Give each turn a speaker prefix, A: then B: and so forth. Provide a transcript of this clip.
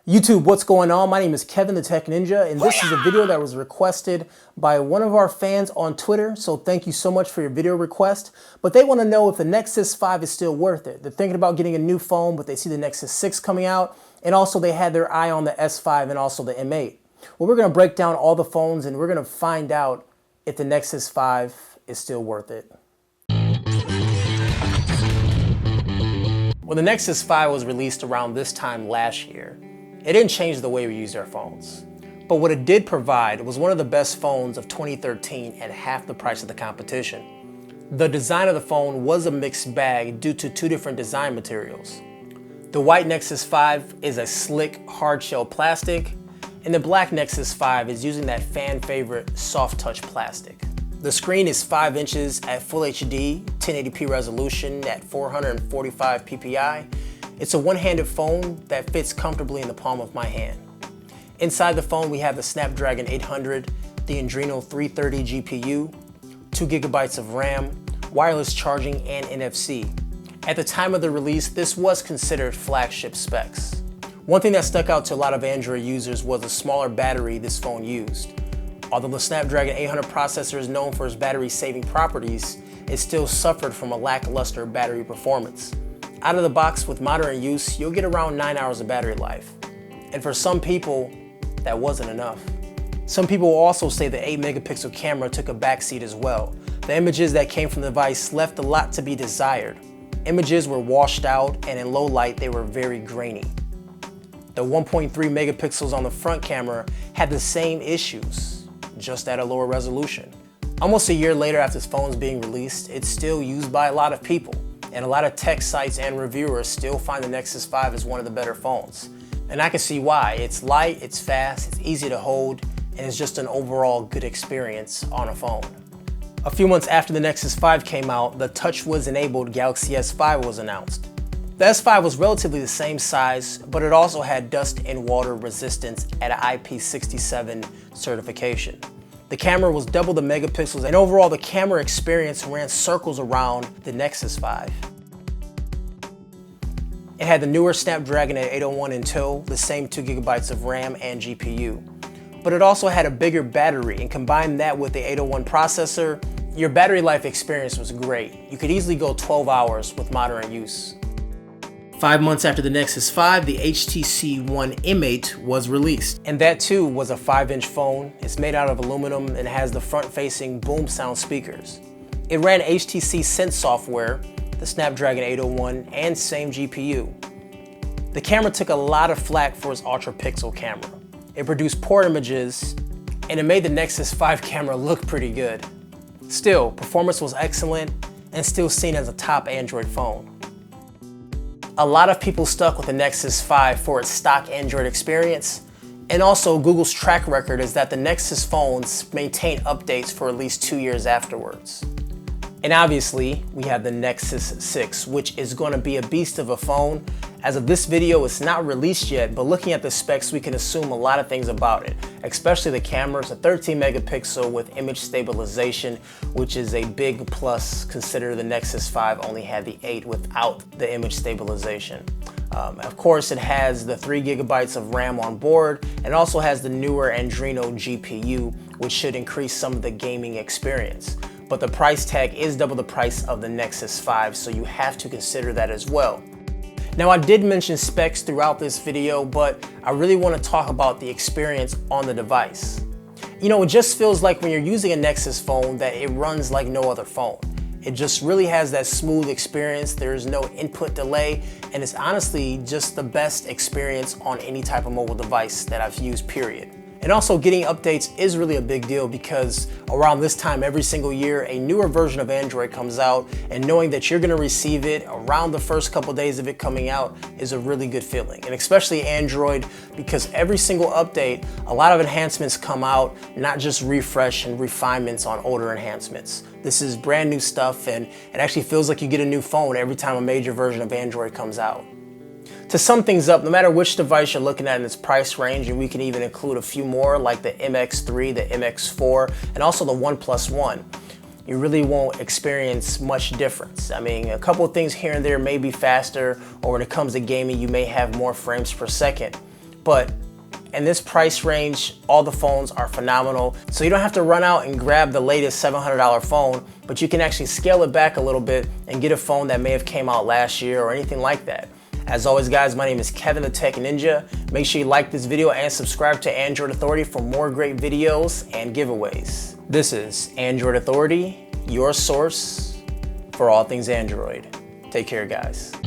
A: YouTube, what's going on? My name is Kevin the Tech Ninja, and this is a video that was requested by one of our fans on Twitter, so thank you so much for your video request. But they want to know if the Nexus 5 is still worth it. They're thinking about getting a new phone, but they see the Nexus 6 coming out, and also they had their eye on the S5 and also the M8. Well, we're going to break down all the phones, and we're going to find out if the Nexus 5 is still worth it. Well, the Nexus 5 was released around this time last year. It didn't change the way we use our phones. But what it did provide was one of the best phones of 2013 at half the price of the competition. The design of the phone was a mixed bag due to two different design materials. The white Nexus 5 is a slick, hard shell plastic, and the black Nexus 5 is using that fan favorite soft touch plastic. The screen is 5 inches at Full HD, 1080p resolution at 445 ppi. It's a one-handed phone that fits comfortably in the palm of my hand. Inside the phone we have the Snapdragon 800, the Adreno 330 GPU, 2 GB of RAM, wireless charging, and NFC. At the time of the release, this was considered flagship specs. One thing that stuck out to a lot of Android users was the smaller battery this phone used. Although the Snapdragon 800 processor is known for its battery-saving properties, it still suffered from a lackluster battery performance. Out of the box with moderate use, you'll get around 9 hours of battery life. And for some people, that wasn't enough. Some people will also say the 8 megapixel camera took a backseat as well. The images that came from the device left a lot to be desired. Images were washed out, and in low light they were very grainy. The 1.3 megapixels on the front camera had the same issues, just at a lower resolution. Almost a year later after this phone's being released, it's still used by a lot of people. And a lot of tech sites and reviewers still find the Nexus 5 as one of the better phones. And I can see why. It's light, it's fast, it's easy to hold, and it's just an overall good experience on a phone. A few months after the Nexus 5 came out, the TouchWiz-enabled Galaxy S5 was announced. The S5 was relatively the same size, but it also had dust and water resistance at an IP67 certification. The camera was double the megapixels, and overall the camera experience ran circles around the Nexus 5. It had the newer Snapdragon at 801 in tow, the same 2 GB of RAM and GPU. But it also had a bigger battery, and combine that with the 801 processor, your battery life experience was great. You could easily go 12 hours with moderate use. 5 months after the Nexus 5, the HTC One M8 was released. And that too was a 5-inch phone. It's made out of aluminum and has the front-facing boom sound speakers. It ran HTC Sense software, the Snapdragon 801, and same GPU. The camera took a lot of flack for its ultra-pixel camera. It produced poor images, and it made the Nexus 5 camera look pretty good. Still, performance was excellent and still seen as a top Android phone. A lot of people stuck with the Nexus 5 for its stock Android experience, and also Google's track record is that the Nexus phones maintain updates for at least 2 years afterwards. And obviously, we have the Nexus 6, which is going to be a beast of a phone. As of this video, it's not released yet, but looking at the specs, we can assume a lot of things about it, especially the camera. It's a 13 megapixel with image stabilization, which is a big plus considering the Nexus 5 only had the 8 without the image stabilization. Of course, it has the 3 GB of RAM on board, and also has the newer Adreno GPU, which should increase some of the gaming experience. But the price tag is double the price of the Nexus 5, so you have to consider that as well. Now, I did mention specs throughout this video, but I really want to talk about the experience on the device. You know, it just feels like when you're using a Nexus phone that it runs like no other phone. It just really has that smooth experience. There's no input delay, and it's honestly just the best experience on any type of mobile device that I've used, period. And also, getting updates is really a big deal because around this time every single year, a newer version of Android comes out, and knowing that you're gonna receive it around the first couple days of it coming out is a really good feeling. And especially Android, because every single update, a lot of enhancements come out, not just refresh and refinements on older enhancements. This is brand new stuff, and it actually feels like you get a new phone every time a major version of Android comes out. To sum things up, no matter which device you're looking at in its price range, and we can even include a few more like the MX3, the MX4, and also the OnePlus One, you really won't experience much difference. I mean, a couple of things here and there may be faster, or when it comes to gaming, you may have more frames per second. But in this price range, all the phones are phenomenal. So you don't have to run out and grab the latest $700 phone, but you can actually scale it back a little bit and get a phone that may have came out last year or anything like that. As always, guys, my name is Kevin the Tech Ninja. Make sure you like this video and subscribe to Android Authority for more great videos and giveaways. This is Android Authority, your source for all things Android. Take care, guys.